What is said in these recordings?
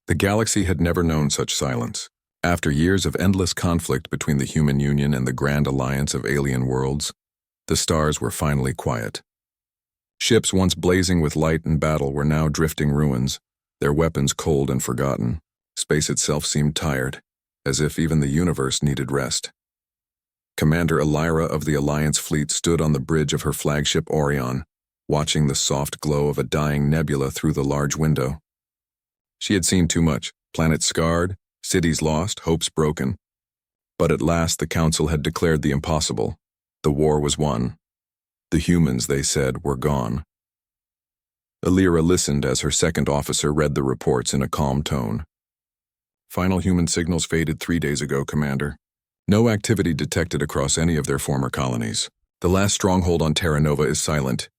The galaxy had never known such silence. After years of endless conflict between the Human Union and the Grand Alliance of Alien Worlds, the stars were finally quiet. Ships once blazing with light and battle were now drifting ruins, their weapons cold and forgotten. Space itself seemed tired, as if even the universe needed rest. Commander Elira of the Alliance fleet stood on the bridge of her flagship Orion, watching the soft glow of a dying nebula through the large window. She had seen too much, planets scarred, cities lost, hopes broken. But at last the Council had declared the impossible. The war was won. The humans, they said, were gone. Elira listened as her second officer read the reports in a calm tone. Final human signals faded 3 days ago, Commander. No activity detected across any of their former colonies. The last stronghold on Terra Nova is silent.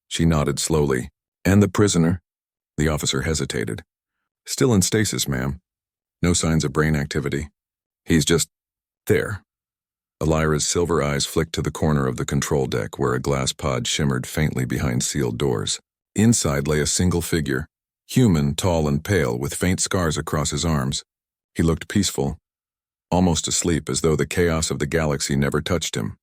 She nodded slowly. And the prisoner? The officer hesitated. Still in stasis, ma'am. No signs of brain activity. He's just there. Elira's silver eyes flicked to the corner of the control deck where a glass pod shimmered faintly behind sealed doors. Inside lay a single figure, human, tall and pale, with faint scars across his arms. He looked peaceful, almost asleep, as though the chaos of the galaxy never touched him.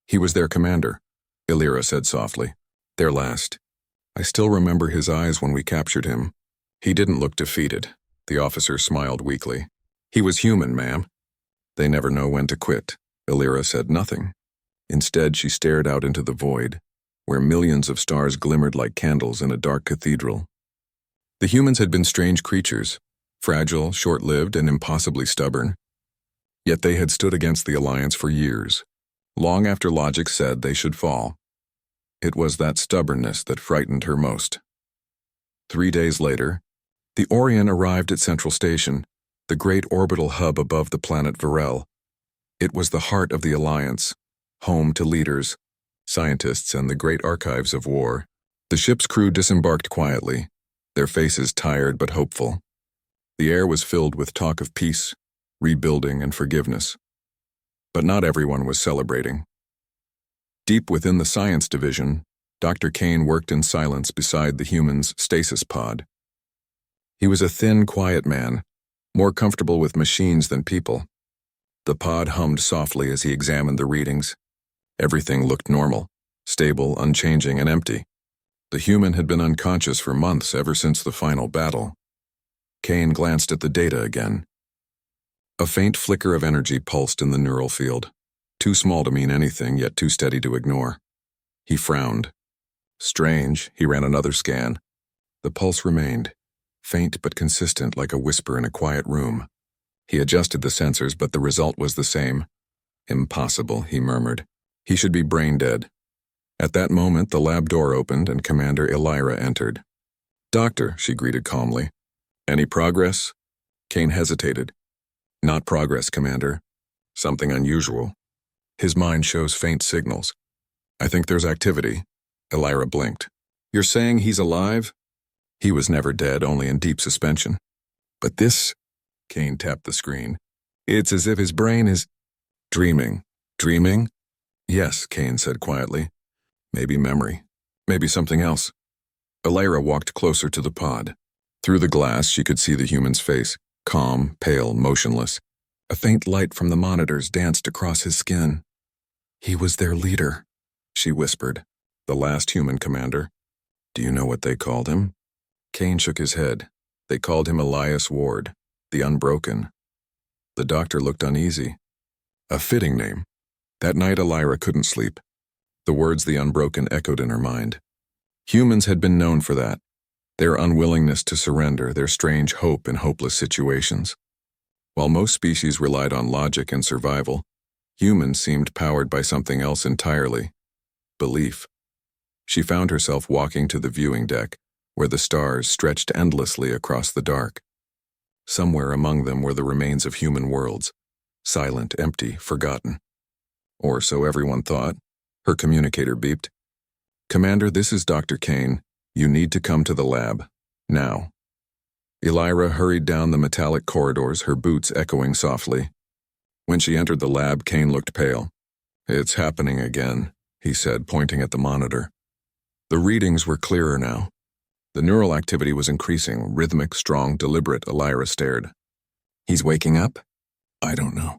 He was their commander, Elira said softly. Their last. I still remember his eyes when we captured him. He didn't look defeated. The officer smiled weakly. He was human, ma'am. They never know when to quit. Elira said nothing. Instead, she stared out into the void, where millions of stars glimmered like candles in a dark cathedral. The humans had been strange creatures, fragile, short-lived, and impossibly stubborn. Yet they had stood against the Alliance for years, long after logic said they should fall. It was that stubbornness that frightened her most. 3 days later, the Orion arrived at Central Station, the great orbital hub above the planet Varel. It was the heart of the Alliance, home to leaders, scientists, and the great archives of war. The ship's crew disembarked quietly, their faces tired but hopeful. The air was filled with talk of peace, rebuilding, and forgiveness. But not everyone was celebrating. Deep within the science division, Dr. Kane worked in silence beside the humans' stasis pod. He was a thin, quiet man, more comfortable with machines than people. The pod hummed softly as he examined the readings. Everything looked normal, stable, unchanging, and empty. The human had been unconscious for months, ever since the final battle. Kane glanced at the data again. A faint flicker of energy pulsed in the neural field, too small to mean anything, yet too steady to ignore. He frowned. Strange, he ran another scan. The pulse remained, faint but consistent, like a whisper in a quiet room. He adjusted the sensors, but the result was the same. Impossible, he murmured. He should be brain dead. At that moment, the lab door opened and Commander Elira entered. Doctor, she greeted calmly. Any progress? Kane hesitated. Not progress, Commander. Something unusual. His mind shows faint signals. I think there's activity. Elira blinked. You're saying he's alive? He was never dead, only in deep suspension. But this, Kane tapped the screen. It's as if his brain is dreaming. Dreaming? Yes, Kane said quietly. Maybe memory. Maybe something else. Elira walked closer to the pod. Through the glass, she could see the human's face, calm, pale, motionless. A faint light from the monitors danced across his skin. He was their leader, she whispered. The last human commander. Do you know what they called him? Kane shook his head. They called him Elias Ward, the Unbroken. The doctor looked uneasy. A fitting name. That night Elira couldn't sleep. The words the Unbroken echoed in her mind. Humans had been known for that. Their unwillingness to surrender, their strange hope in hopeless situations. While most species relied on logic and survival, humans seemed powered by something else entirely. Belief. She found herself walking to the viewing deck, where the stars stretched endlessly across the dark. Somewhere among them were the remains of human worlds, silent, empty, forgotten. Or so everyone thought. Her communicator beeped. Commander, this is Dr. Kane. You need to come to the lab. Now. Elira hurried down the metallic corridors, her boots echoing softly. When she entered the lab, Kane looked pale. It's happening again, he said, pointing at the monitor. The readings were clearer now. The neural activity was increasing, rhythmic, strong, deliberate. Elira stared. He's waking up? I don't know.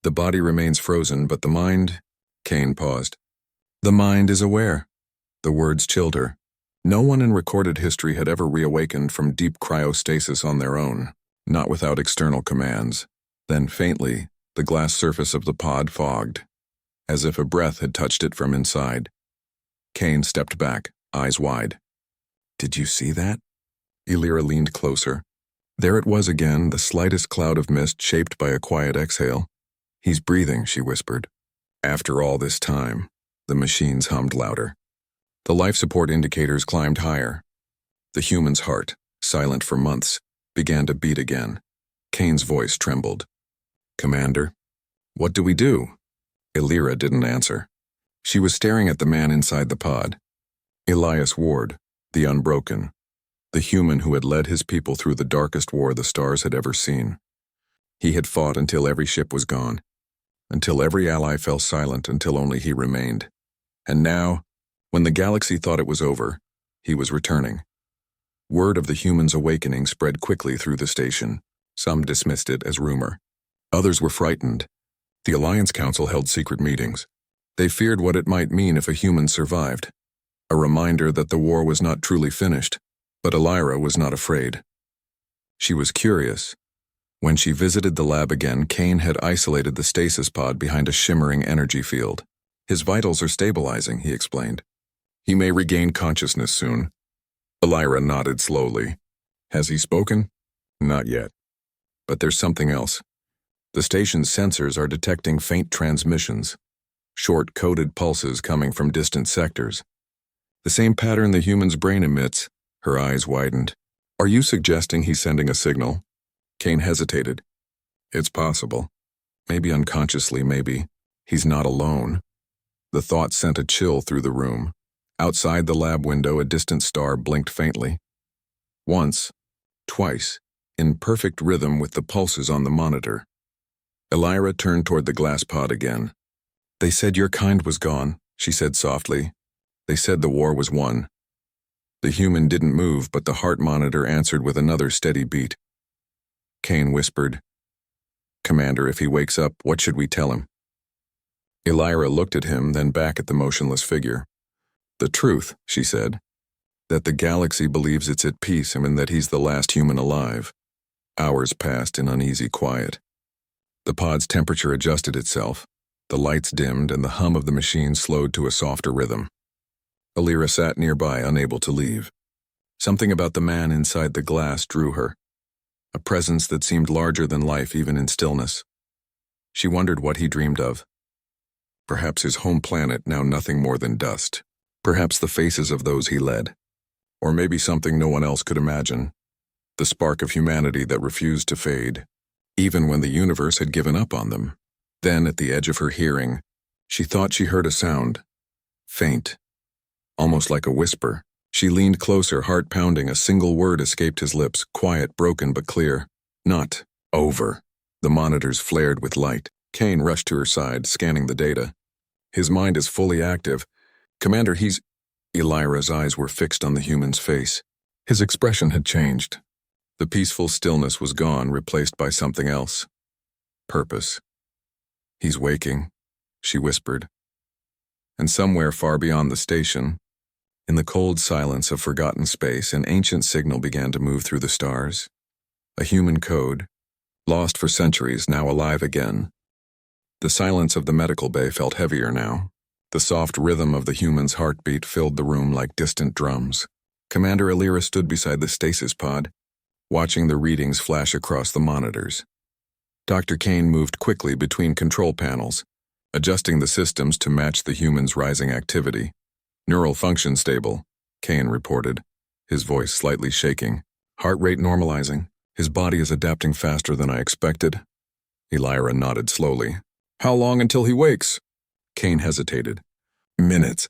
The body remains frozen, but the mind... Kane paused. The mind is aware. The words chilled her. No one in recorded history had ever reawakened from deep cryostasis on their own, not without external commands. Then, faintly, the glass surface of the pod fogged, as if a breath had touched it from inside. Kane stepped back, eyes wide. Did you see that? Elira leaned closer. There it was again, the slightest cloud of mist shaped by a quiet exhale. He's breathing, she whispered. After all this time, the machines hummed louder. The life support indicators climbed higher. The human's heart, silent for months, began to beat again. Kane's voice trembled. Commander, what do we do? Elira didn't answer. She was staring at the man inside the pod. Elias Ward, the Unbroken, the human who had led his people through the darkest war the stars had ever seen. He had fought until every ship was gone, until every ally fell silent, until only he remained. And now, when the galaxy thought it was over, he was returning. Word of the humans' awakening spread quickly through the station. Some dismissed it as rumor. Others were frightened. The Alliance Council held secret meetings. They feared what it might mean if a human survived. A reminder that the war was not truly finished, but Elira was not afraid. She was curious. When she visited the lab again, Kane had isolated the stasis pod behind a shimmering energy field. His vitals are stabilizing, he explained. He may regain consciousness soon. Elira nodded slowly. Has he spoken? Not yet. But there's something else. The station's sensors are detecting faint transmissions, short coded pulses coming from distant sectors. The same pattern the human's brain emits. Her eyes widened. Are you suggesting he's sending a signal? Kane hesitated. It's possible. Maybe unconsciously, maybe. He's not alone. The thought sent a chill through the room. Outside the lab window, a distant star blinked faintly. Once, twice, in perfect rhythm with the pulses on the monitor. Elira turned toward the glass pod again. They said your kind was gone, she said softly. They said the war was won. The human didn't move, but the heart monitor answered with another steady beat. Kane whispered, Commander, if he wakes up, what should we tell him? Elira looked at him, then back at the motionless figure. The truth, she said, that the galaxy believes it's at peace and that he's the last human alive. Hours passed in uneasy quiet. The pod's temperature adjusted itself. The lights dimmed and the hum of the machine slowed to a softer rhythm. Elira sat nearby, unable to leave. Something about the man inside the glass drew her. A presence that seemed larger than life even in stillness. She wondered what he dreamed of. Perhaps his home planet, now nothing more than dust. Perhaps the faces of those he led. Or maybe something no one else could imagine. The spark of humanity that refused to fade, even when the universe had given up on them. Then, at the edge of her hearing, she thought she heard a sound. Faint. Almost like a whisper. She leaned closer, heart pounding. A single word escaped his lips, quiet, broken, but clear. Not over. The monitors flared with light. Kane rushed to her side, scanning the data. His mind is fully active. Commander, he's... Elira's eyes were fixed on the human's face. His expression had changed. The peaceful stillness was gone, replaced by something else. Purpose. He's waking, she whispered. And somewhere far beyond the station, in the cold silence of forgotten space, an ancient signal began to move through the stars. A human code, lost for centuries, now alive again. The silence of the medical bay felt heavier now. The soft rhythm of the human's heartbeat filled the room like distant drums. Commander Elira stood beside the stasis pod, watching the readings flash across the monitors. Dr. Kane moved quickly between control panels, adjusting the systems to match the human's rising activity. Neural function stable, Kane reported, his voice slightly shaking. Heart rate normalizing. His body is adapting faster than I expected. Elira nodded slowly. How long until he wakes? Kane hesitated. Minutes.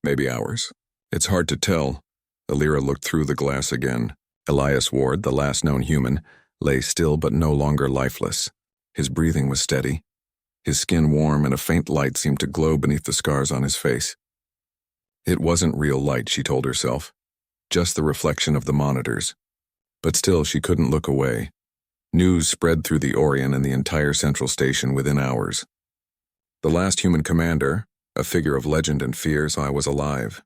Maybe hours. It's hard to tell. Elira looked through the glass again. Elias Ward, the last known human, lay still but no longer lifeless. His breathing was steady. His skin warm and a faint light seemed to glow beneath the scars on his face. It wasn't real light, she told herself. just the reflection of the monitors. But still she couldn't look away. News spread through the Orion and the entire central station within hours. The last human commander, a figure of legend and fear, saw I was alive.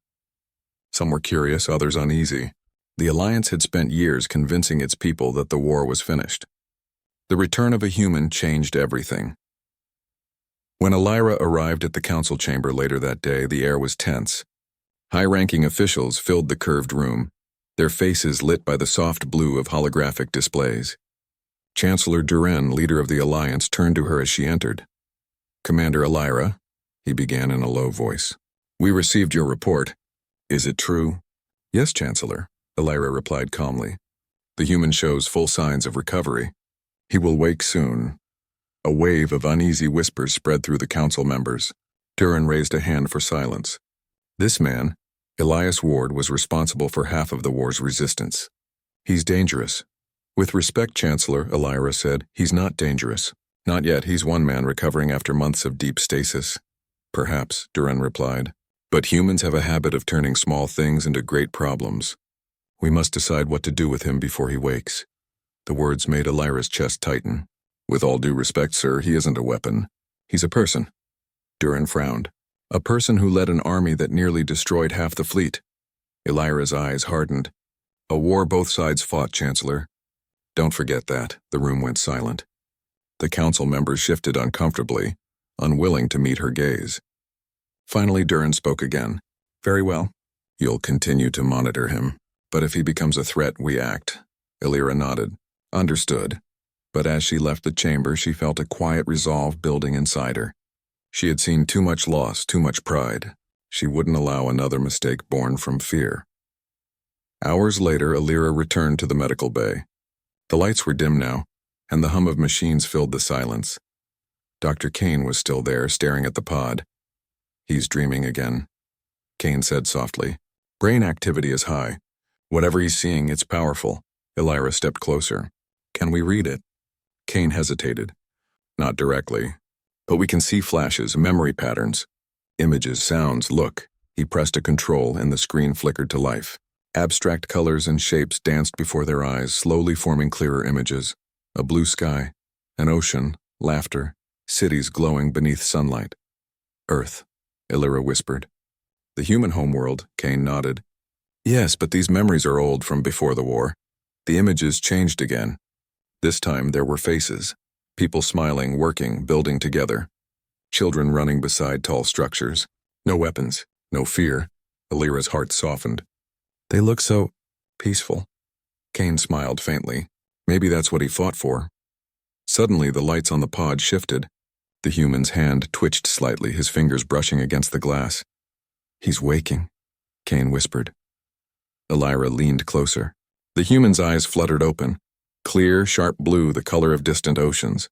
Some were curious, others uneasy. The Alliance had spent years convincing its people that the war was finished. The return of a human changed everything. When Elira arrived at the council chamber later that day, the air was tense. High-ranking officials filled the curved room, their faces lit by the soft blue of holographic displays. Chancellor Duren, leader of the Alliance, turned to her as she entered. "Commander Elira," he began in a low voice, "we received your report. Is it true?" "Yes, Chancellor," Elira replied calmly. "The human shows full signs of recovery. He will wake soon." A wave of uneasy whispers spread through the council members. Duren raised a hand for silence. This man, Elias Ward, was responsible for half of the war's resistance. "He's dangerous." "With respect, Chancellor," Elira said, "he's not dangerous. Not yet. He's one man recovering after months of deep stasis." "Perhaps," Duren replied. "But humans have a habit of turning small things into great problems. We must decide what to do with him before he wakes." The words made Elira's chest tighten. "With all due respect, sir, he isn't a weapon. He's a person." Duren frowned. "A person who led an army that nearly destroyed half the fleet." Elira's eyes hardened. "A war both sides fought, Chancellor. Don't forget that." The room went silent. The council members shifted uncomfortably, unwilling to meet her gaze. Finally, Duren spoke again. "Very well. You'll continue to monitor him. But if he becomes a threat, we act." Elira nodded. "Understood." But as she left the chamber, she felt a quiet resolve building inside her. She had seen too much loss, too much pride. She wouldn't allow another mistake born from fear. Hours later, Elira returned to the medical bay. The lights were dim now, and the hum of machines filled the silence. Dr. Kane was still there, staring at the pod. "He's dreaming again," Kane said softly. "Brain activity is high. Whatever he's seeing, it's powerful." Elira stepped closer. "Can we read it?" Kane hesitated. "Not directly. But we can see flashes, memory patterns. Images, sounds, look." He pressed a control and the screen flickered to life. Abstract colors and shapes danced before their eyes, slowly forming clearer images. A blue sky, an ocean, laughter, cities glowing beneath sunlight. "Earth," Elira whispered. "The human homeworld," Kane nodded. "Yes, but these memories are old, from before the war. The images changed again. This time there were faces. People smiling, working, building together. Children running beside tall structures. No weapons, no fear." Elira's heart softened. "They look so peaceful." Kane smiled faintly. Maybe that's what he fought for. Suddenly, the lights on the pod shifted. The human's hand twitched slightly, his fingers brushing against the glass. "He's waking," Kane whispered. Elira leaned closer. The human's eyes fluttered open. Clear, sharp blue, the color of distant oceans.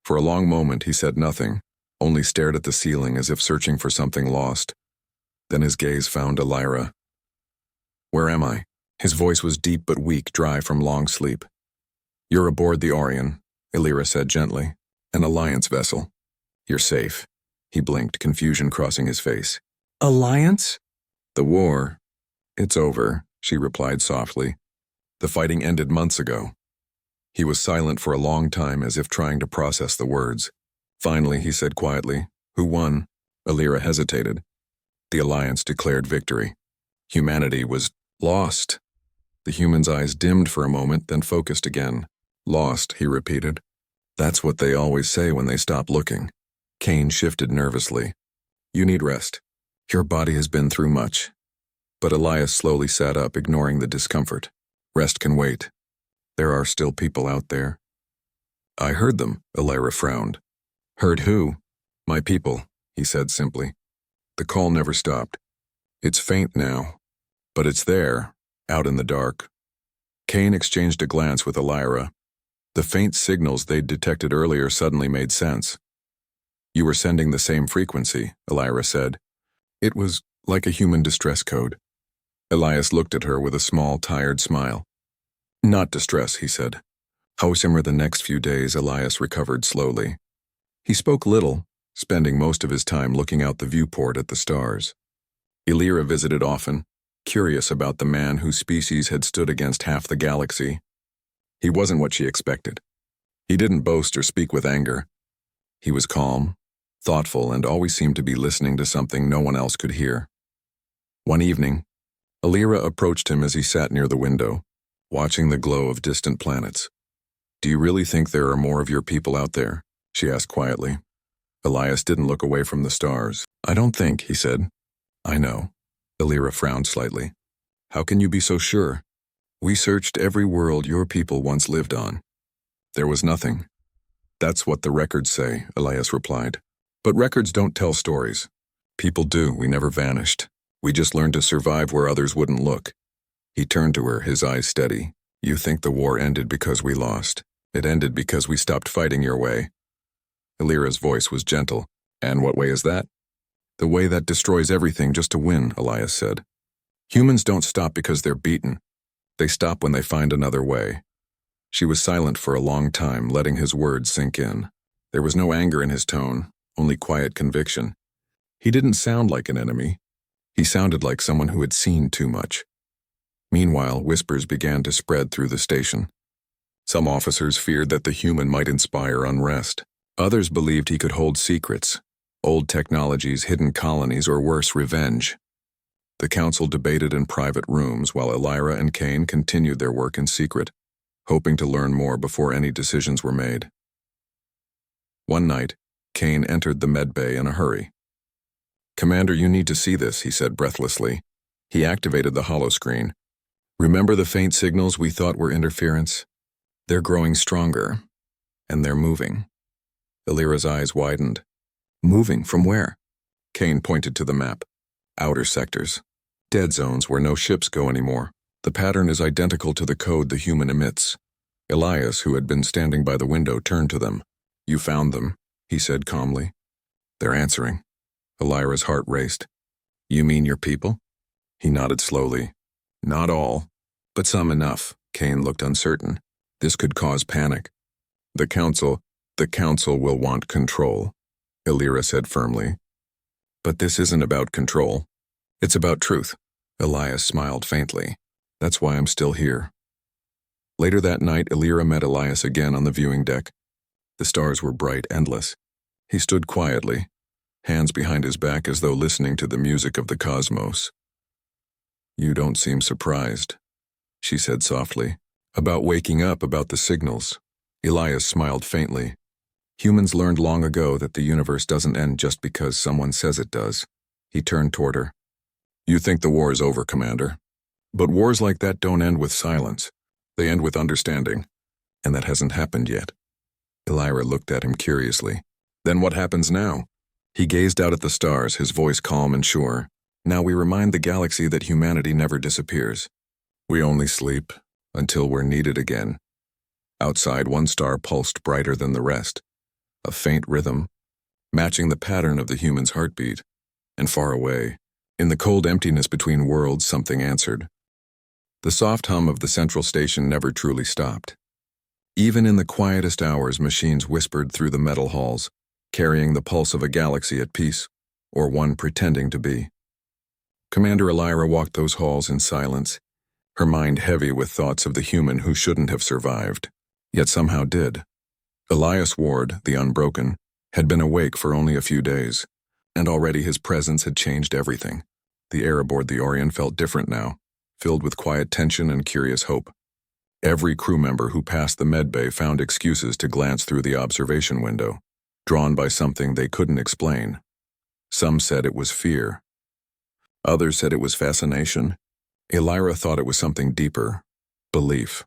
For a long moment he said nothing, only stared at the ceiling as if searching for something lost. Then his gaze found Elira. "Where am I?" His voice was deep but weak, dry from long sleep. "You're aboard the Orion," Elira said gently. "An Alliance vessel. You're safe." He blinked, confusion crossing his face. "Alliance?" "The war. It's over," she replied softly. "The fighting ended months ago." He was silent for a long time, as if trying to process the words. Finally, he said quietly, "Who won?" Elira hesitated. "The Alliance declared victory. Humanity was lost." The human's eyes dimmed for a moment, then focused again. "Lost," he repeated. "That's what they always say when they stop looking." Kane shifted nervously. "You need rest. Your body has been through much." But Elias slowly sat up, ignoring the discomfort. "Rest can wait. There are still people out there." "I heard them," Elira frowned. "Heard who?" "My people," he said simply. The call never stopped. "It's faint now, but it's there, out in the dark." Kane exchanged a glance with Elira. The faint signals they'd detected earlier suddenly made sense. "You were sending the same frequency," Elira said. "It was like a human distress code." Elias looked at her with a small, tired smile. "Not distress," he said. However, the next few days, Elias recovered slowly. He spoke little, spending most of his time looking out the viewport at the stars. Elira visited often, curious about the man whose species had stood against half the galaxy. He wasn't what she expected. He didn't boast or speak with anger. He was calm, thoughtful, and always seemed to be listening to something no one else could hear. One evening, Alira approached him as he sat near the window, watching the glow of distant planets. "Do you really think there are more of your people out there?" she asked quietly. Elias didn't look away from the stars. "I don't think," he said. "I know." Alira frowned slightly. "How can you be so sure? We searched every world your people once lived on. There was nothing." "That's what the records say," Elias replied. "But records don't tell stories. People do. We never vanished. We just learned to survive where others wouldn't look." He turned to her, his eyes steady. "You think the war ended because we lost. It ended because we stopped fighting your way." Alira's voice was gentle. "And what way is that?" "The way that destroys everything just to win," Elias said. "Humans don't stop because they're beaten. They stop when they find another way." She was silent for a long time, letting his words sink in. There was no anger in his tone, only quiet conviction. He didn't sound like an enemy. He sounded like someone who had seen too much. Meanwhile, whispers began to spread through the station. Some officers feared that the human might inspire unrest. Others believed he could hold secrets, old technologies, hidden colonies, or worse, revenge. The council debated in private rooms while Alira and Kane continued their work in secret, hoping to learn more before any decisions were made. One night, Kane entered the medbay in a hurry. "Commander, you need to see this," he said breathlessly. He activated the holoscreen. "Remember the faint signals we thought were interference? They're growing stronger, and they're moving." Alira's eyes widened. "Moving from where?" Kane pointed to the map. "Outer sectors. Dead zones where no ships go anymore. The pattern is identical to the code the human emits." Elias, who had been standing by the window, turned to them. "You found them," he said calmly. "They're answering." Alira's heart raced. "You mean your people?" He nodded slowly. "Not all, but some enough." Kane looked uncertain. "This could cause panic. The council will want control," Alira said firmly. "But this isn't about control. It's about truth." Elias smiled faintly. "That's why I'm still here." Later that night, Alira met Elias again on the viewing deck. The stars were bright, endless. He stood quietly, hands behind his back as though listening to the music of the cosmos. "You don't seem surprised," she said softly. "About waking up, about the signals." Elias smiled faintly. "Humans learned long ago that the universe doesn't end just because someone says it does." He turned toward her. "You think the war is over, Commander. But wars like that don't end with silence. They end with understanding. And that hasn't happened yet." Alira looked at him curiously. "Then what happens now?" He gazed out at the stars, his voice calm and sure. "Now we remind the galaxy that humanity never disappears. We only sleep until we're needed again." Outside, one star pulsed brighter than the rest, a faint rhythm, matching the pattern of the human's heartbeat. And far away, in the cold emptiness between worlds, something answered. The soft hum of the central station never truly stopped. Even in the quietest hours, machines whispered through the metal halls, carrying the pulse of a galaxy at peace, or one pretending to be. Commander Alira walked those halls in silence, her mind heavy with thoughts of the human who shouldn't have survived, yet somehow did. Elias Ward, the Unbroken, had been awake for only a few days, and already his presence had changed everything. The air aboard the Orion felt different now, filled with quiet tension and curious hope. Every crew member who passed the medbay found excuses to glance through the observation window, drawn by something they couldn't explain. Some said it was fear. Others said it was fascination. Alira thought it was something deeper, belief.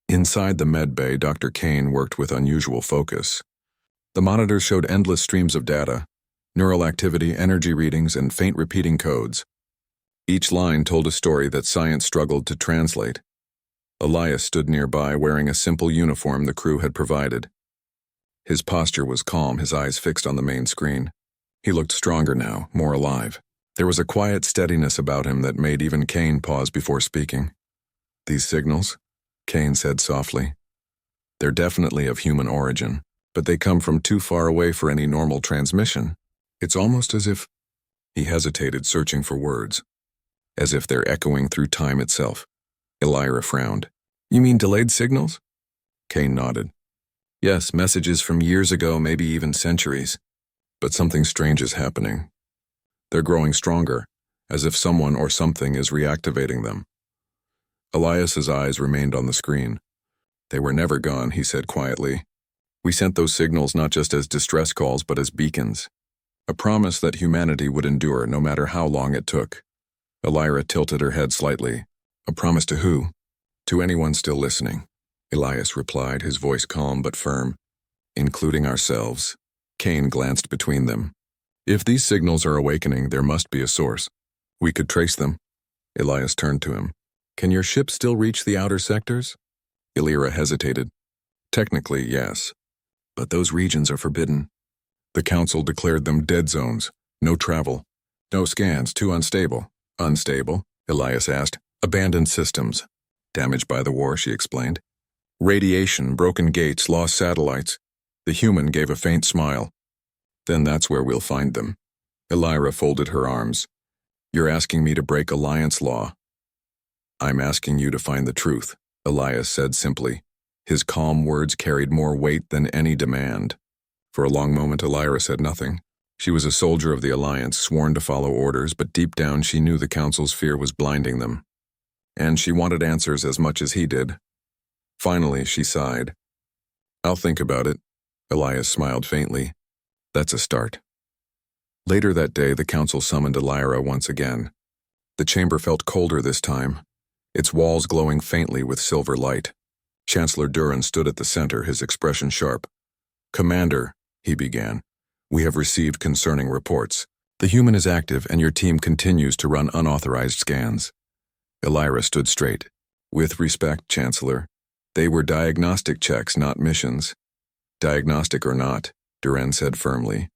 Inside the medbay, Dr. Kane worked with unusual focus. The monitors showed endless streams of data, neural activity, energy readings, and faint repeating codes. Each line told a story that science struggled to translate. Elias stood nearby, wearing a simple uniform the crew had provided. His posture was calm, his eyes fixed on the main screen. He looked stronger now, more alive. There was a quiet steadiness about him that made even Kane pause before speaking. "These signals," Kane said softly. "They're definitely of human origin, but they come from too far away for any normal transmission. It's almost as if—" He hesitated, searching for words. as if they're echoing through time itself. Elira frowned. You mean delayed signals? Kane nodded. Yes, messages from years ago, maybe even centuries. But something strange is happening. They're growing stronger, as if someone or something is reactivating them. Elias's eyes remained on the screen. They were never gone, he said quietly. We sent those signals not just as distress calls, but as beacons. A promise that humanity would endure no matter how long it took. Elira tilted her head slightly. A promise to who? To anyone still listening, Elias replied, his voice calm but firm. Including ourselves. Kane glanced between them. If these signals are awakening, there must be a source. We could trace them. Elias turned to him. Can your ship still reach the outer sectors? Elira hesitated. Technically, yes. But those regions are forbidden. The Council declared them dead zones. No travel. No scans, too unstable. Unstable? Elias asked. Abandoned systems. Damaged by the war, she explained. Radiation, broken gates, lost satellites. The human gave a faint smile. Then that's where we'll find them. Elira folded her arms. You're asking me to break Alliance law. I'm asking you to find the truth, Elias said simply. His calm words carried more weight than any demand. For a long moment, Elira said nothing. She was a soldier of the Alliance, sworn to follow orders, but deep down she knew the Council's fear was blinding them. And she wanted answers as much as he did. Finally, she sighed. I'll think about it. Elias smiled faintly. That's a start. Later that day, the Council summoned Elira once again. The chamber felt colder this time, its walls glowing faintly with silver light. Chancellor Duran stood at the center, his expression sharp. Commander, he began, we have received concerning reports. The human is active and your team continues to run unauthorized scans. Elira stood straight. With respect, Chancellor, they were diagnostic checks, not missions. Diagnostic or not, Duran said firmly.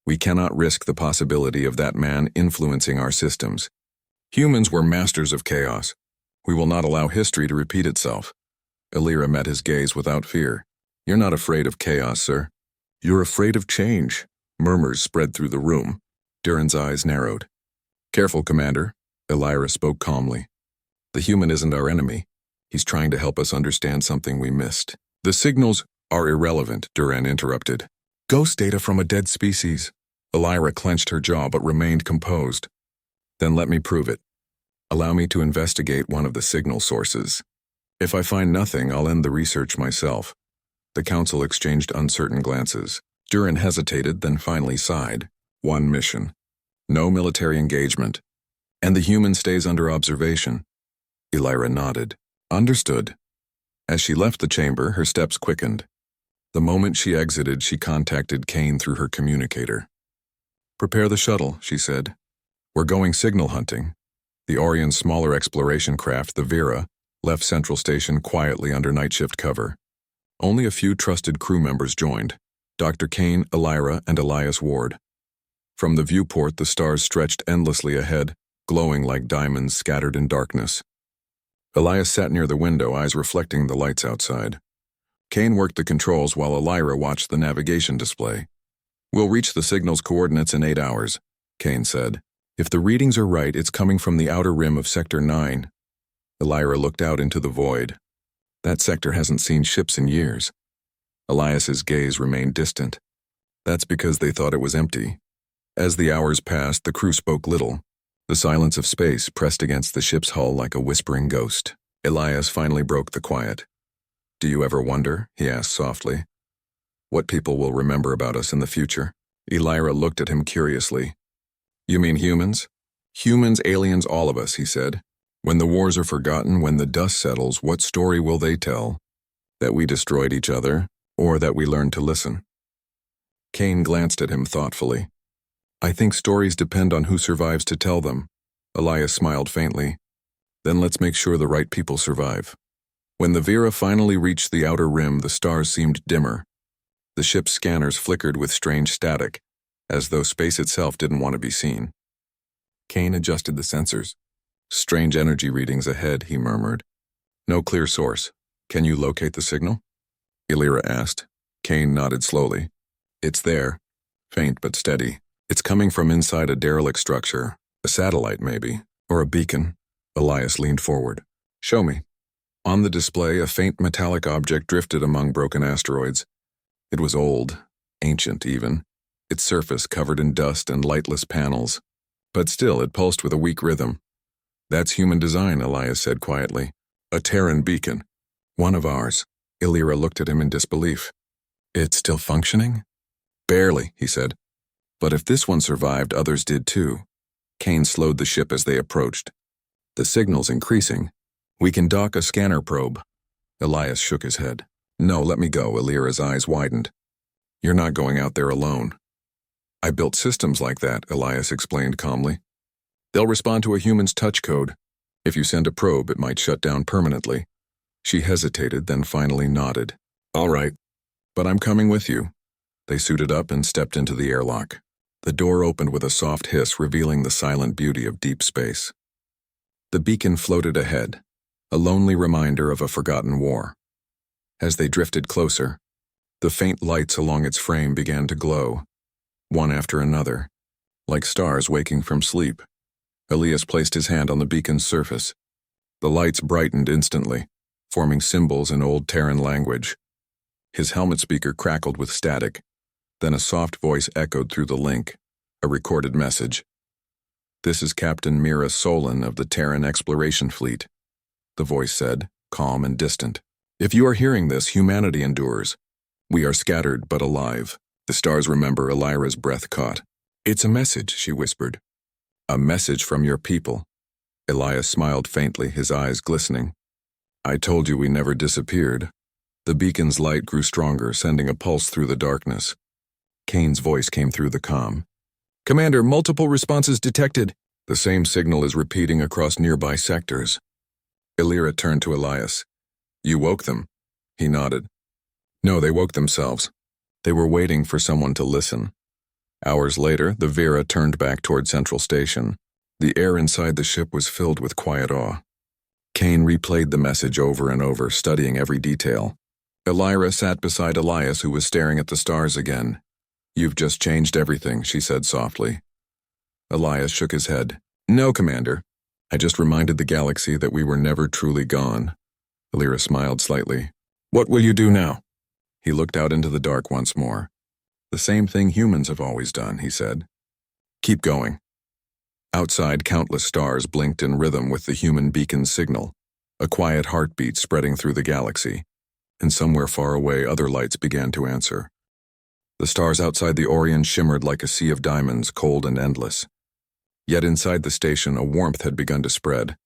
We cannot risk the possibility of that man influencing our systems. Humans were masters of chaos. We will not allow history to repeat itself. Elira met his gaze without fear. You're not afraid of chaos, sir. You're afraid of change. Murmurs spread through the room. Duran's eyes narrowed. Careful, Commander. Elira spoke calmly. The human isn't our enemy. He's trying to help us understand something we missed. The signals are irrelevant, Duran interrupted. Ghost data from a dead species. Elira clenched her jaw but remained composed. Then let me prove it. Allow me to investigate one of the signal sources. If I find nothing, I'll end the research myself. The Council exchanged uncertain glances. Duran hesitated, then finally sighed. One mission. No military engagement. And the human stays under observation. Elira nodded. Understood. As she left the chamber, her steps quickened. The moment she exited, she contacted Kane through her communicator. Prepare the shuttle, she said. We're going signal hunting. The Orion's smaller exploration craft, the Vera, left Central Station quietly under night shift cover. Only a few trusted crew members joined. Dr. Kane, Elira, and Elias Ward. From the viewport, the stars stretched endlessly ahead, glowing like diamonds scattered in darkness. Elias sat near the window, eyes reflecting the lights outside. Kane worked the controls while Elira watched the navigation display. We'll reach the signal's coordinates in 8 hours, Kane said. If the readings are right, it's coming from the outer rim of Sector 9. Elira looked out into the void. That sector hasn't seen ships in years. Elias's gaze remained distant. That's because they thought it was empty. As the hours passed, the crew spoke little. The silence of space pressed against the ship's hull like a whispering ghost. Elias finally broke the quiet. Do you ever wonder, he asked softly, what people will remember about us in the future? Elira looked at him curiously. You mean humans? Humans, aliens, all of us, he said. When the wars are forgotten, when the dust settles, what story will they tell? That we destroyed each other, or that we learned to listen? Kane glanced at him thoughtfully. I think stories depend on who survives to tell them. Elias smiled faintly. Then let's make sure the right people survive. When the Vera finally reached the outer rim, the stars seemed dimmer. The ship's scanners flickered with strange static, as though space itself didn't want to be seen. Kane adjusted the sensors. Strange energy readings ahead, he murmured. No clear source. Can you locate the signal? Elira asked. Kane nodded slowly. It's there. Faint but steady. It's coming from inside a derelict structure. A satellite, maybe. Or a beacon? Elias leaned forward. Show me. On the display, a faint metallic object drifted among broken asteroids. It was old, ancient even, its surface covered in dust and lightless panels. But still, it pulsed with a weak rhythm. That's human design, Elias said quietly. A Terran beacon. One of ours. Illyra looked at him in disbelief. It's still functioning? Barely, he said. But if this one survived, others did too. Kane slowed the ship as they approached. The signal's increasing. We can dock a scanner probe. Elias shook his head. No, let me go. Illyra's eyes widened. You're not going out there alone. I built systems like that, Elias explained calmly. They'll respond to a human's touch code. If you send a probe, it might shut down permanently. She hesitated, then finally nodded. All right, but I'm coming with you. They suited up and stepped into the airlock. The door opened with a soft hiss, revealing the silent beauty of deep space. The beacon floated ahead, a lonely reminder of a forgotten war. As they drifted closer, the faint lights along its frame began to glow, one after another, like stars waking from sleep. Elias placed his hand on the beacon's surface. The lights brightened instantly, forming symbols in old Terran language. His helmet speaker crackled with static. Then a soft voice echoed through the link, a recorded message. This is Captain Mira Solon of the Terran Exploration Fleet, the voice said, calm and distant. If you are hearing this, humanity endures. We are scattered but alive. The stars remember. Illyra's breath caught. It's a message, she whispered. A message from your people. Elias smiled faintly, his eyes glistening. I told you we never disappeared. The beacon's light grew stronger, sending a pulse through the darkness. Kane's voice came through the comm. Commander, multiple responses detected. The same signal is repeating across nearby sectors. Illyra turned to Elias. You woke them? He nodded. No, they woke themselves. They were waiting for someone to listen. Hours later, the Vera turned back toward Central Station. The air inside the ship was filled with quiet awe. Kane replayed the message over and over, studying every detail. Illyra sat beside Elias, who was staring at the stars again. You've just changed everything, she said softly. Elias shook his head. No, Commander. I just reminded the galaxy that we were never truly gone. Illyra smiled slightly. What will you do now? He looked out into the dark once more. The same thing humans have always done, he said. Keep going. Outside, countless stars blinked in rhythm with the human beacon's signal, a quiet heartbeat spreading through the galaxy. And somewhere far away, other lights began to answer. The stars outside the Orion shimmered like a sea of diamonds, cold and endless. Yet inside the station, a warmth had begun to spread,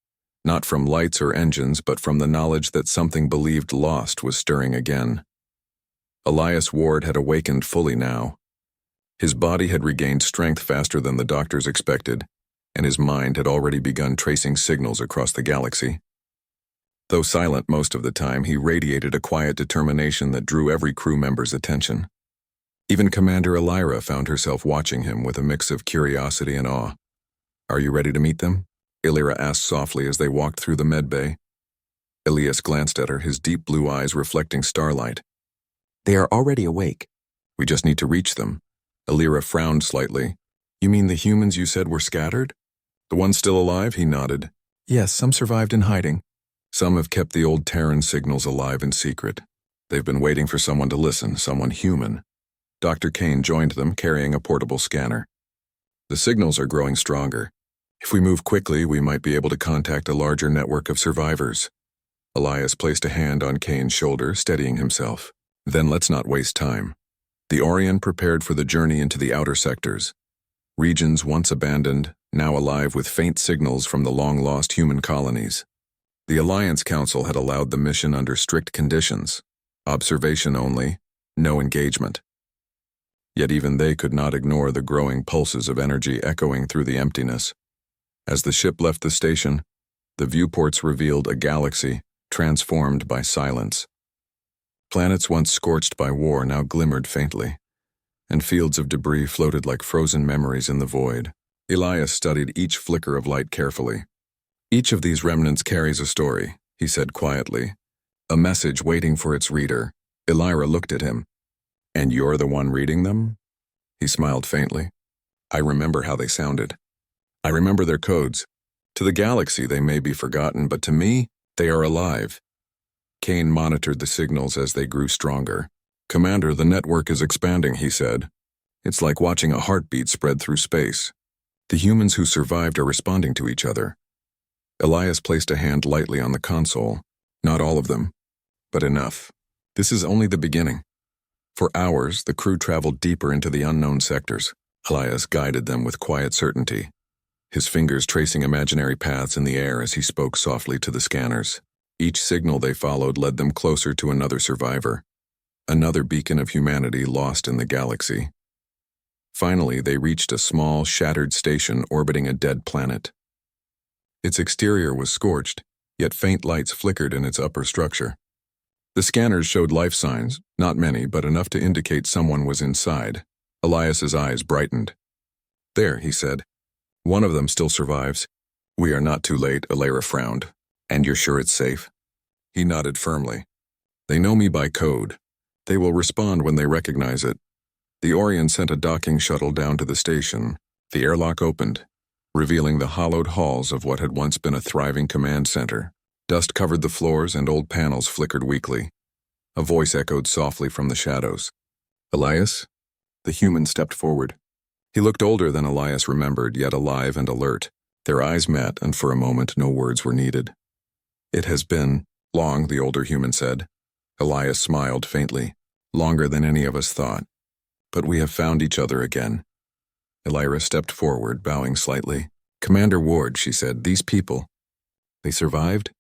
not from lights or engines, but from the knowledge that something believed lost was stirring again. Elias Ward had awakened fully now. His body had regained strength faster than the doctors expected, and his mind had already begun tracing signals across the galaxy. Though silent most of the time, he radiated a quiet determination that drew every crew member's attention. Even Commander Illyra found herself watching him with a mix of curiosity and awe. Are you ready to meet them? Illyra asked softly as they walked through the medbay. Elias glanced at her, his deep blue eyes reflecting starlight. They are already awake. We just need to reach them. Illyra frowned slightly. You mean the humans you said were scattered? The ones still alive? He nodded. Yes, some survived in hiding. Some have kept the old Terran signals alive in secret. They've been waiting for someone to listen, someone human. Dr. Kane joined them, carrying a portable scanner. The signals are growing stronger. If we move quickly, we might be able to contact a larger network of survivors. Elias placed a hand on Kane's shoulder, steadying himself. Then let's not waste time. The Orion prepared for the journey into the outer sectors. Regions once abandoned, now alive with faint signals from the long-lost human colonies. The Alliance Council had allowed the mission under strict conditions. Observation only, no engagement. Yet even they could not ignore the growing pulses of energy echoing through the emptiness. As the ship left the station, the viewports revealed a galaxy transformed by silence. Planets once scorched by war now glimmered faintly, and fields of debris floated like frozen memories in the void. Elias studied each flicker of light carefully. Each of these remnants carries a story, he said quietly, a message waiting for its reader. Illyra looked at him. And you're the one reading them? He smiled faintly. I remember how they sounded. I remember their codes. To the galaxy, they may be forgotten, but to me, they are alive. Kane monitored the signals as they grew stronger. "Commander, the network is expanding," he said. "It's like watching a heartbeat spread through space. The humans who survived are responding to each other." Elias placed a hand lightly on the console. "Not all of them, but enough. This is only the beginning." For hours, the crew traveled deeper into the unknown sectors. Elias guided them with quiet certainty, his fingers tracing imaginary paths in the air as he spoke softly to the scanners. Each signal they followed led them closer to another survivor, another beacon of humanity lost in the galaxy. Finally, they reached a small, shattered station orbiting a dead planet. Its exterior was scorched, yet faint lights flickered in its upper structure. The scanners showed life signs, not many, but enough to indicate someone was inside. Elias's eyes brightened. "There," he said. "One of them still survives." "We are not too late," Ilara frowned. "And you're sure it's safe?" He nodded firmly. "They know me by code. They will respond when they recognize it." The Orion sent a docking shuttle down to the station. The airlock opened, revealing the hollowed halls of what had once been a thriving command center. Dust covered the floors and old panels flickered weakly. A voice echoed softly from the shadows. "Elias?" The human stepped forward. He looked older than Elias remembered, yet alive and alert. Their eyes met, and for a moment no words were needed. "It has been long," the older human said. Elias smiled faintly. "Longer than any of us thought. But we have found each other again." Ilara stepped forward, bowing slightly. "Commander Ward," she said, "these people, they survived?"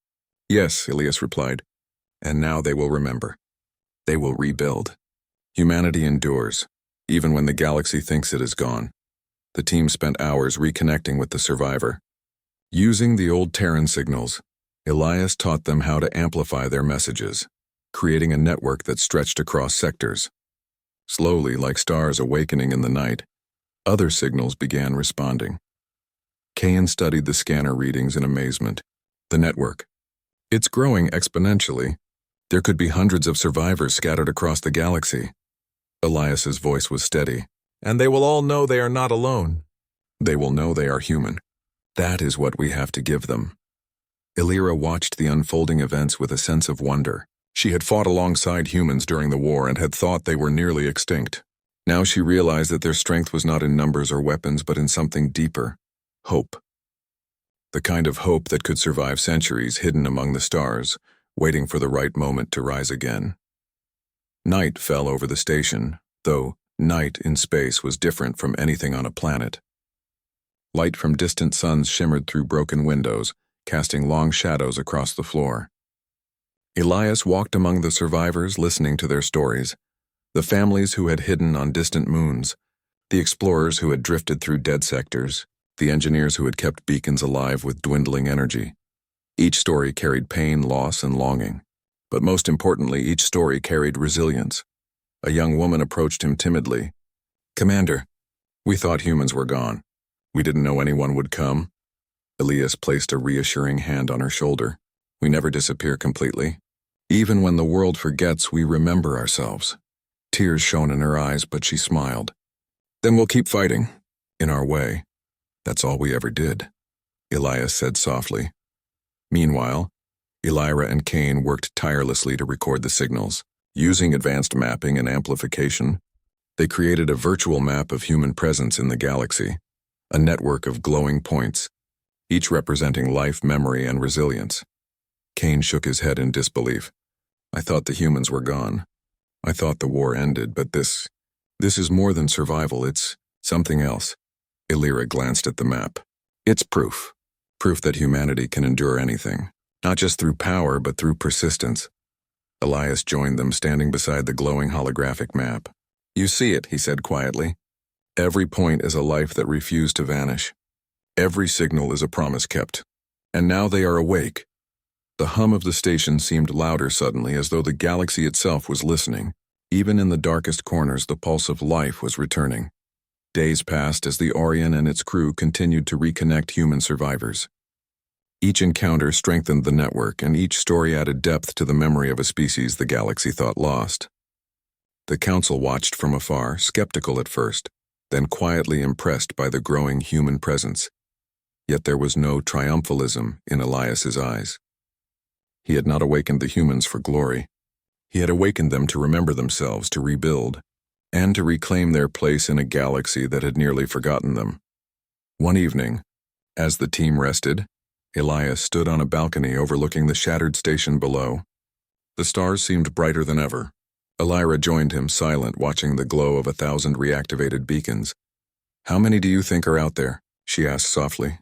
"Yes," Elias replied. "And now they will remember. They will rebuild. Humanity endures, even when the galaxy thinks it is gone." The team spent hours reconnecting with the survivor. Using the old Terran signals, Elias taught them how to amplify their messages, creating a network that stretched across sectors. Slowly, like stars awakening in the night, other signals began responding. Kane studied the scanner readings in amazement. The network. It's growing exponentially. There could be hundreds of survivors scattered across the galaxy. Elias's voice was steady. "And they will all know they are not alone. They will know they are human. That is what we have to give them." Ilara watched the unfolding events with a sense of wonder. She had fought alongside humans during the war and had thought they were nearly extinct. Now she realized that their strength was not in numbers or weapons, but in something deeper: hope. The kind of hope that could survive centuries hidden among the stars, waiting for the right moment to rise again. Night fell over the station, though night in space was different from anything on a planet. Light from distant suns shimmered through broken windows, casting long shadows across the floor. Elias walked among the survivors, listening to their stories. The families who had hidden on distant moons, the explorers who had drifted through dead sectors, the engineers who had kept beacons alive with dwindling energy. Each story carried pain, loss, and longing. But most importantly, each story carried resilience. A young woman approached him timidly. "Commander, we thought humans were gone. We didn't know anyone would come." Elias placed a reassuring hand on her shoulder. "We never disappear completely. Even when the world forgets, we remember ourselves." Tears shone in her eyes, but she smiled. "Then we'll keep fighting, in our way. That's all we ever did," Elias said softly. Meanwhile, Ilara and Kane worked tirelessly to record the signals. Using advanced mapping and amplification, they created a virtual map of human presence in the galaxy, a network of glowing points, each representing life, memory, and resilience. Kane shook his head in disbelief. "I thought the humans were gone. I thought the war ended, but this is more than survival, it's something else." Ilara glanced at the map. "It's proof. Proof that humanity can endure anything, not just through power, but through persistence." Elias joined them, standing beside the glowing holographic map. "You see it," he said quietly. "Every point is a life that refused to vanish. Every signal is a promise kept. And now they are awake." The hum of the station seemed louder suddenly, as though the galaxy itself was listening. Even in the darkest corners, the pulse of life was returning. Days passed as the Orion and its crew continued to reconnect human survivors. Each encounter strengthened the network, and each story added depth to the memory of a species the galaxy thought lost. The council watched from afar, skeptical at first, then quietly impressed by the growing human presence. Yet there was no triumphalism in Elias's eyes. He had not awakened the humans for glory. He had awakened them to remember themselves, to rebuild, and to reclaim their place in a galaxy that had nearly forgotten them. One evening, as the team rested, Elias stood on a balcony overlooking the shattered station below. The stars seemed brighter than ever. Elira joined him, silent, watching the glow of 1,000 reactivated beacons. "How many do you think are out there?" she asked softly.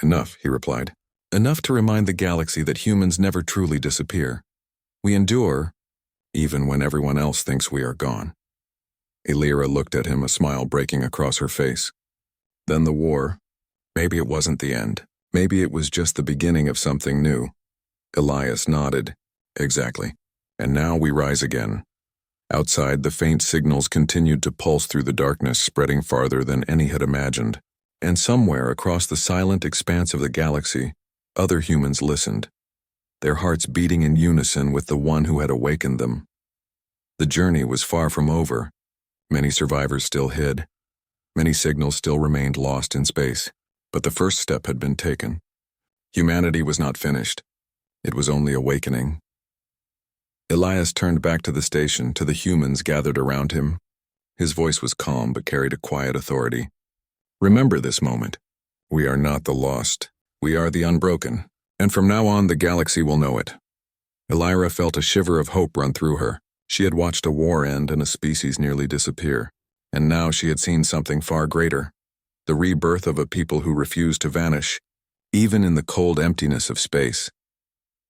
"Enough," he replied. "Enough to remind the galaxy that humans never truly disappear. We endure, even when everyone else thinks we are gone." Elira looked at him, a smile breaking across her face. Then the war. Maybe it wasn't the end. Maybe it was just the beginning of something new. Elias nodded. "Exactly. And now we rise again." Outside, the faint signals continued to pulse through the darkness, spreading farther than any had imagined. And somewhere across the silent expanse of the galaxy, other humans listened, their hearts beating in unison with the one who had awakened them. The journey was far from over. Many survivors still hid. Many signals still remained lost in space. But the first step had been taken. Humanity was not finished. It was only awakening. Elias turned back to the station, to the humans gathered around him. His voice was calm but carried a quiet authority. "Remember this moment. We are not the lost. We are the unbroken. And from now on, the galaxy will know it." Elira felt a shiver of hope run through her. She had watched a war end and a species nearly disappear. And now she had seen something far greater. The rebirth of a people who refused to vanish, even in the cold emptiness of space.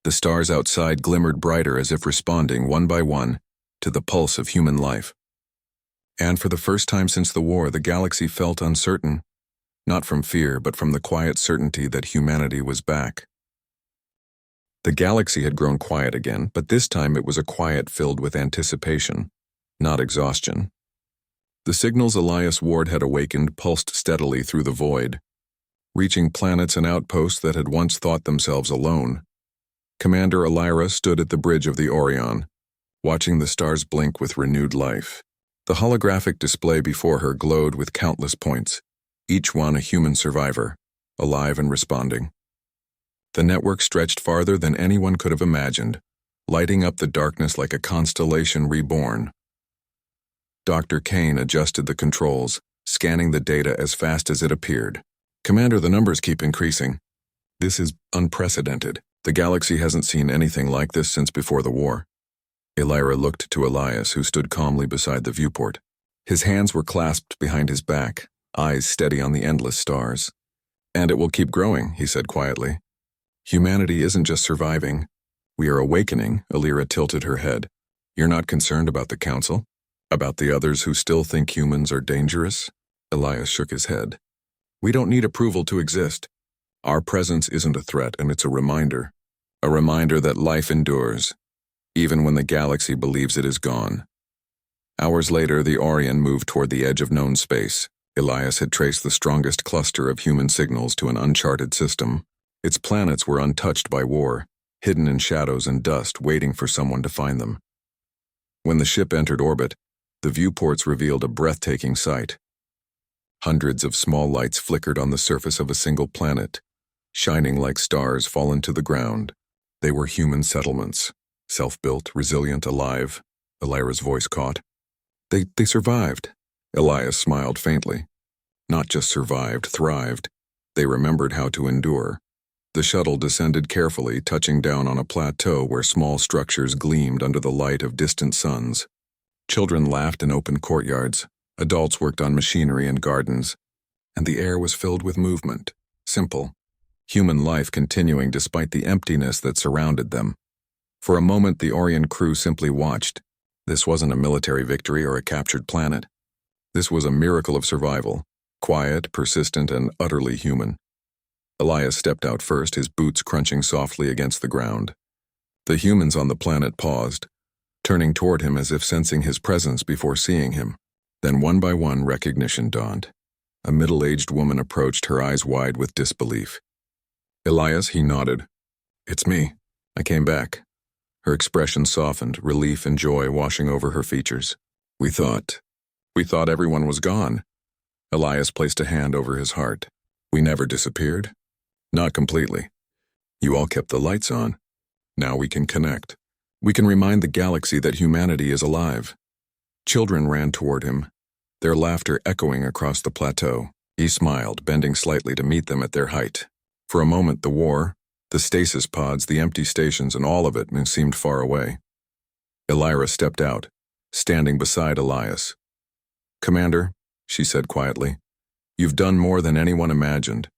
The stars outside glimmered brighter as if responding, one by one, to the pulse of human life. And for the first time since the war, the galaxy felt uncertain, not from fear, but from the quiet certainty that humanity was back. The galaxy had grown quiet again, but this time it was a quiet filled with anticipation, not exhaustion. The signals Elias Ward had awakened pulsed steadily through the void, reaching planets and outposts that had once thought themselves alone. Commander Elira stood at the bridge of the Orion, watching the stars blink with renewed life. The holographic display before her glowed with countless points, each one a human survivor, alive and responding. The network stretched farther than anyone could have imagined, lighting up the darkness like a constellation reborn. Dr. Kane adjusted the controls, scanning the data as fast as it appeared. "Commander, the numbers keep increasing. This is unprecedented. The galaxy hasn't seen anything like this since before the war." Elira looked to Elias, who stood calmly beside the viewport. His hands were clasped behind his back, eyes steady on the endless stars. "And it will keep growing," he said quietly. "Humanity isn't just surviving. We are awakening." Elira tilted her head. "You're not concerned about the Council? About the others who still think humans are dangerous?" Elias shook his head. "We don't need approval to exist. Our presence isn't a threat, and it's a reminder that life endures, even when the galaxy believes it is gone." Hours later, the Orion moved toward the edge of known space. Elias had traced the strongest cluster of human signals to an uncharted system. Its planets were untouched by war, hidden in shadows and dust, waiting for someone to find them. When the ship entered orbit, the viewports revealed a breathtaking sight. Hundreds of small lights flickered on the surface of a single planet, shining like stars fallen to the ground. They were human settlements, self-built, resilient, alive. Elira's voice caught. They survived." Elias smiled faintly. "Not just survived, thrived. They remembered how to endure." The shuttle descended carefully, touching down on a plateau where small structures gleamed under the light of distant suns. Children laughed in open courtyards, adults worked on machinery and gardens, and the air was filled with movement, simple, human life continuing despite the emptiness that surrounded them. For a moment, the Orion crew simply watched. This wasn't a military victory or a captured planet. This was a miracle of survival, quiet, persistent, and utterly human. Elias stepped out first, his boots crunching softly against the ground. The humans on the planet paused, turning toward him as if sensing his presence before seeing him. Then one by one, recognition dawned. A middle-aged woman approached, her eyes wide with disbelief. "Elias," he nodded. "It's me. I came back." Her expression softened, relief and joy washing over her features. We thought everyone was gone." Elias placed a hand over his heart. "We never disappeared. Not completely. You all kept the lights on. Now we can connect. We can remind the galaxy that humanity is alive. Children ran toward him, their laughter echoing across the plateau. He smiled, bending slightly to meet them at their height. For a moment, the war, the stasis pods, the empty stations, and all of it seemed far away. Elira stepped out, standing beside Elias. "Commander," she said quietly, "you've done more than anyone imagined.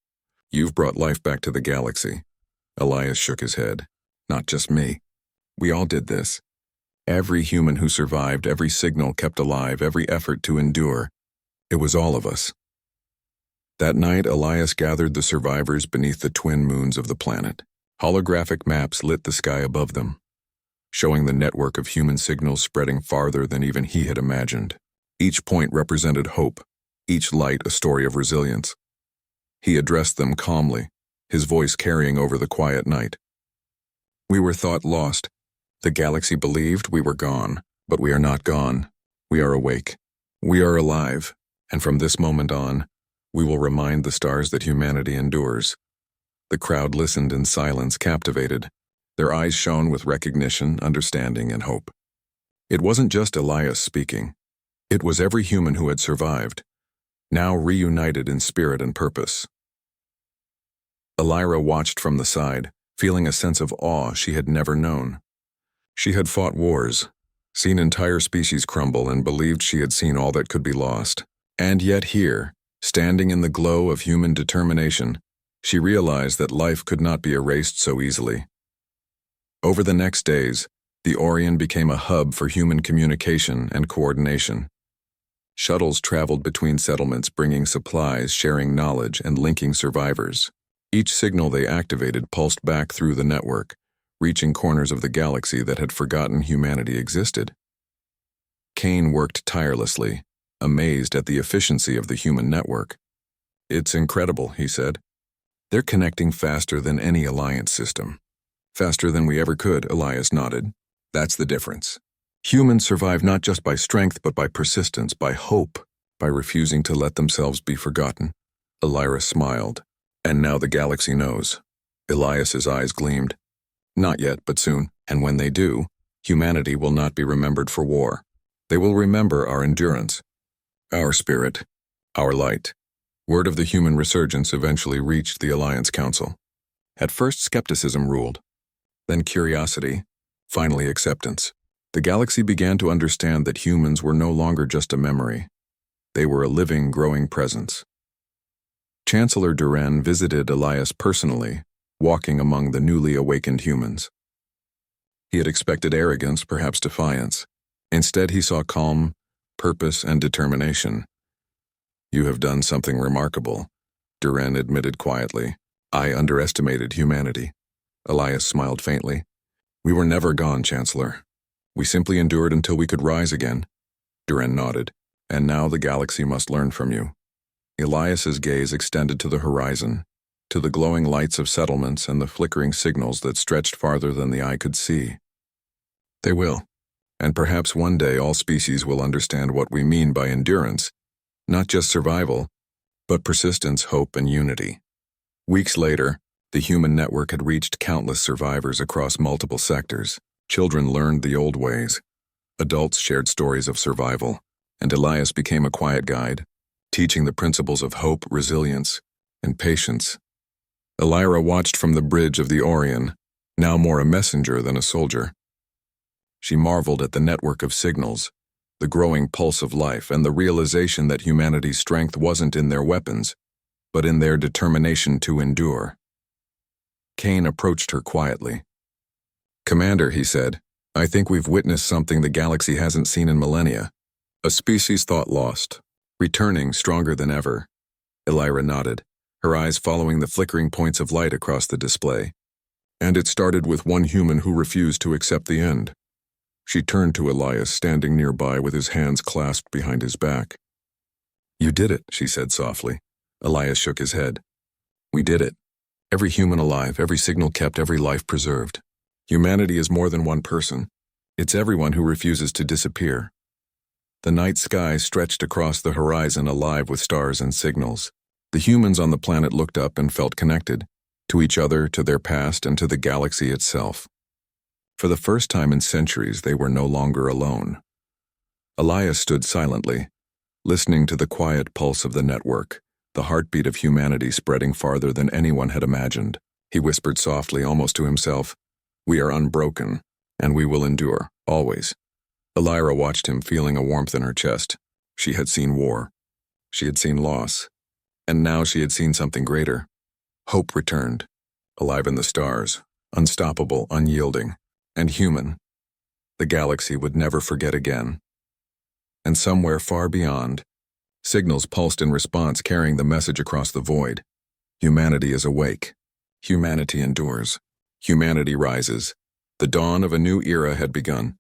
You've brought life back to the galaxy." Elias shook his head. "Not just me. We all did this. Every human who survived, every signal kept alive, every effort to endure. It was all of us." That night, Elias gathered the survivors beneath the twin moons of the planet. Holographic maps lit the sky above them, showing the network of human signals spreading farther than even he had imagined. Each point represented hope, each light a story of resilience. He addressed them calmly, his voice carrying over the quiet night. "We were thought lost. The galaxy believed we were gone, but we are not gone. We are awake. We are alive, and from this moment on, we will remind the stars that humanity endures." The crowd listened in silence, captivated. Their eyes shone with recognition, understanding, and hope. It wasn't just Elias speaking. It was every human who had survived, now reunited in spirit and purpose. Elira watched from the side, feeling a sense of awe she had never known. She had fought wars, seen entire species crumble, and believed she had seen all that could be lost. And yet here, standing in the glow of human determination, she realized that life could not be erased so easily. Over the next days, the Orion became a hub for human communication and coordination. Shuttles traveled between settlements, bringing supplies, sharing knowledge, and linking survivors. Each signal they activated pulsed back through the network, reaching corners of the galaxy that had forgotten humanity existed. Kane worked tirelessly, amazed at the efficiency of the human network. "It's incredible," he said. "They're connecting faster than any alliance system." "Faster than we ever could," Elias nodded. "That's the difference. Humans survive not just by strength, but by persistence, by hope, by refusing to let themselves be forgotten." Elira smiled. "And now the galaxy knows." Elias's eyes gleamed. "Not yet, but soon. And when they do, humanity will not be remembered for war. They will remember our endurance, our spirit, our light." Word of the human resurgence eventually reached the Alliance Council. At first, skepticism ruled, then curiosity, finally acceptance. The galaxy began to understand that humans were no longer just a memory. They were a living, growing presence. Chancellor Duran visited Elias personally, walking among the newly awakened humans. He had expected arrogance, perhaps defiance. Instead, he saw calm, purpose, and determination. "You have done something remarkable," Duran admitted quietly. "I underestimated humanity." Elias smiled faintly. "We were never gone, Chancellor. We simply endured until we could rise again." Duran nodded. "And now the galaxy must learn from you." Elias's gaze extended to the horizon, to the glowing lights of settlements and the flickering signals that stretched farther than the eye could see. "They will. And perhaps one day all species will understand what we mean by endurance, not just survival, but persistence, hope, and unity." Weeks later, the human network had reached countless survivors across multiple sectors. Children learned the old ways. Adults shared stories of survival, and Elias became a quiet guide, teaching the principles of hope, resilience, and patience. Elira watched from the bridge of the Orion, now more a messenger than a soldier. She marveled at the network of signals, the growing pulse of life, and the realization that humanity's strength wasn't in their weapons, but in their determination to endure. Kane approached her quietly. "Commander," he said, "I think we've witnessed something the galaxy hasn't seen in millennia. A species thought lost, returning stronger than ever." Elira nodded, her eyes following the flickering points of light across the display. "And it started with one human who refused to accept the end." She turned to Elias, standing nearby with his hands clasped behind his back. "You did it," she said softly. Elias shook his head. "We did it. Every human alive, every signal kept, every life preserved. Humanity is more than one person. It's everyone who refuses to disappear." The night sky stretched across the horizon, alive with stars and signals. The humans on the planet looked up and felt connected, to each other, to their past, and to the galaxy itself. For the first time in centuries, they were no longer alone. Elias stood silently, listening to the quiet pulse of the network, the heartbeat of humanity spreading farther than anyone had imagined. He whispered softly, almost to himself, "We are unbroken, and we will endure, always." Elira watched him, feeling a warmth in her chest. She had seen war. She had seen loss. And now she had seen something greater. Hope returned, alive in the stars, unstoppable, unyielding, and human. The galaxy would never forget again. And somewhere far beyond, signals pulsed in response, carrying the message across the void. Humanity is awake. Humanity endures. Humanity rises. The dawn of a new era had begun.